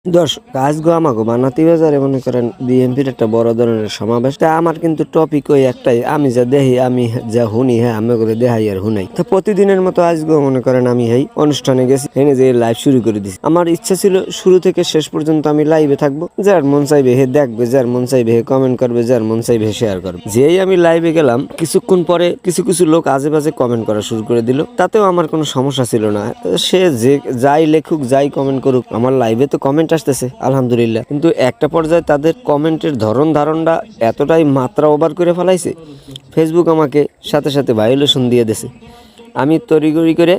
দর্শক আজকে আমাকে বানাতে বাজারে মনে করেন বিএনপির একটা বড় ধরনের সমাবেশ। তা আমার কিন্তু টপিক ওই একটাই, আমি যা দেখি আমি যা শুনি হ্যাঁ আমি করে দেখাই আর শুনাই। তো প্রতিদিনের মতো আজকেও মনে করেন আমি এই অনুষ্ঠানে গেছি, এনে যে লাইভ শুরু করে দিছি। আমার ইচ্ছা ছিল শুরু থেকে শেষ পর্যন্ত আমি লাইভে থাকবো, যার মন চাইবে হে দেখবে, যার মন চাইবে হে কমেন্ট করবে, যার মন চাইবে হে শেয়ার করবে। যেই আমি লাইভে গেলাম কিছুক্ষণ পরে কিছু কিছু লোক আজে বাজে কমেন্ট করা শুরু করে দিল, তাতেও আমার কোনো সমস্যা ছিল না। সে যে যাই লেখুক যাই কমেন্ট করুক, আমার লাইভে তো কমেন্ট আসতেছে আলহামদুলিল্লাহ। কিন্তু একটা পর্যায়ে তাদের কমেন্টের ধরন ধারণটা এতটাই মাত্রা ওভার করে ফেলাইছে, ফেসবুক আমাকে সাথে সাথে ভায়োলেশন দিয়ে দিয়েছে। আমি তড়িঘড়ি করে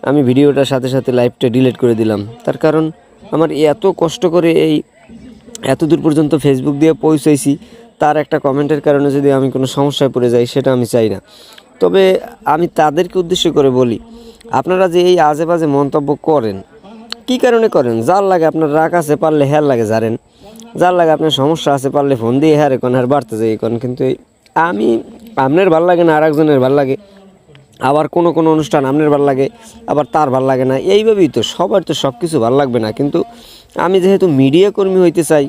আমি ভিডিওটার সাথে সাথে লাইভটা ডিলিট করে দিলাম। তার কারণ আমার এত কষ্ট করে এই এত দূর পর্যন্ত ফেসবুক দিয়ে পৌঁছেছি, তার একটা কমেন্টের কারণে যদি আমি কোনো সমস্যায় পড়ে যাই সেটা আমি চাই না। তবে আমি তাদেরকে উদ্দেশ্য করে বলি, আপনারা যে এই আজে বাজে মন্তব্য করেন কী কারণে করেন? যার লাগে আপনার রাগ আছে পারলে হ্যার লাগে জারেন, যার লাগে আপনার সমস্যা আছে পারলে ফোন দিয়ে হ্যারে কোন হার বাড়তে যাই কোন। কিন্তু আমি আপনার ভাল লাগে না আর একজনের ভাল লাগে, আবার কোনো কোনো অনুষ্ঠান আপনার ভাল লাগে আবার তার ভাল লাগে না, এইভাবেই তো সবার তো সব কিছু ভাল লাগবে না। কিন্তু আমি যেহেতু মিডিয়া কর্মী হইতে চাই,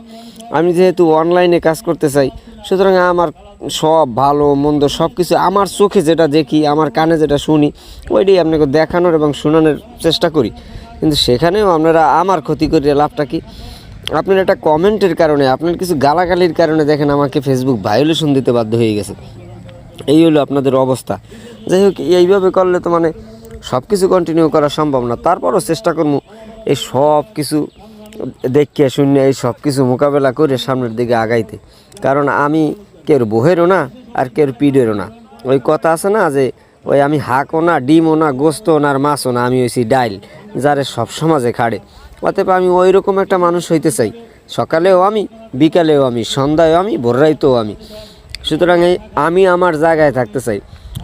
আমি যেহেতু অনলাইনে কাজ করতে চাই, সুতরাং আমার সব ভালো মন্দ সব কিছু আমার চোখে যেটা দেখি, আমার কানে যেটা শুনি, ওইটাই আপনাকে দেখানোর এবং শোনানোর চেষ্টা করি। কিন্তু সেখানেও আপনারা আমার ক্ষতি করে লাভটা কি? আপনার একটা কমেন্টের কারণে, আপনার কিছু গালাগালির কারণে দেখেন আমাকে ফেসবুক ভায়োলেশন দিতে বাধ্য হয়ে গেছে। এই হলো আপনাদের অবস্থা। যাই হোক, এইভাবে করলে তো মানে সব কিছু কন্টিনিউ করা সম্ভব না। তারপরও চেষ্টা করবো এই সব কিছু দেখিয়ে শূন্য এই সব কিছু মোকাবেলা করে সামনের দিকে আগাইতে। কারণ আমি কেউ বহেরও না আর কেউ পিডেরও না। ওই কথা আছে না যে ওই আমি হাঁকও না, ডিমও না, গোস্তও না আর মাছও না, আমি হয়েছি ডাইল, যারে সব সমাজে খাড়ে। অতএব আমি ওই রকম একটা মানুষ হইতে চাই, সকালেও আমি, বিকালেও আমি, সন্ধ্যায়ও আমি, ভোররাইতেও আমি। সুতরাং আমি আমার জায়গায় থাকতে চাই।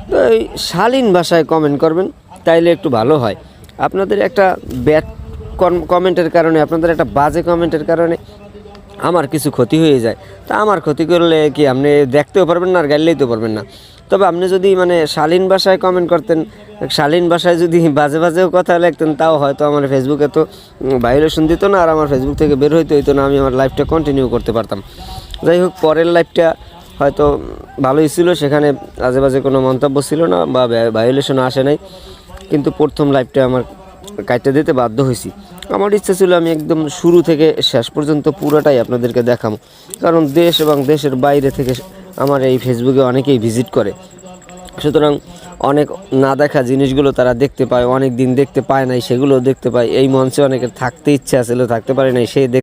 তো এই শালীন ভাষায় কমেন্ট করবেন, তাইলে একটু ভালো হয়। আপনাদের একটা ব্যাড কমেন্টের কারণে, আপনাদের একটা বাজে কমেন্টের কারণে আমার কিছু ক্ষতি হয়ে যায়। তা আমার ক্ষতি করলে কি আপনি দেখতেও পারবেন না আর গাইলেই তো পারবেন না। তবে আপনি যদি মানে শালীন ভাষায় কমেন্ট করতেন, শালীন ভাষায় যদি বাজে বাজেও কথা লিখতেন, তাও হয়তো আমার ফেসবুকে তো ভায়োলেশন দিত না আর আমার ফেসবুক থেকে বের হইতে হইতো না, আমি আমার লাইফটা কন্টিনিউ করতে পারতাম। যাই হোক, পরের লাইফটা হয়তো ভালোই ছিল, সেখানে আজে বাজে কোনো মন্তব্য ছিল না বা ভায়োলেশনও আসে নাই। কিন্তু প্রথম লাইফটা আমার কাটতে দিতে বাধ্য হয়েছি। আমার ইচ্ছা ছিল আমি একদম শুরু থেকে শেষ পর্যন্ত পুরোটাই আপনাদেরকে দেখাবো, কারণ দেশ এবং দেশের বাইরে থেকে আমার এই ফেসবুকে অনেকেই ভিজিট করে। সুতরাং অনেক না দেখা জিনিসগুলো তারা দেখতে পায়, অনেক দিন দেখতে পায় নাই সেগুলো দেখতে পায়। এই মঞ্চে অনেকের থাকতে ইচ্ছা ছিল, থাকতে পারে নাই, সেই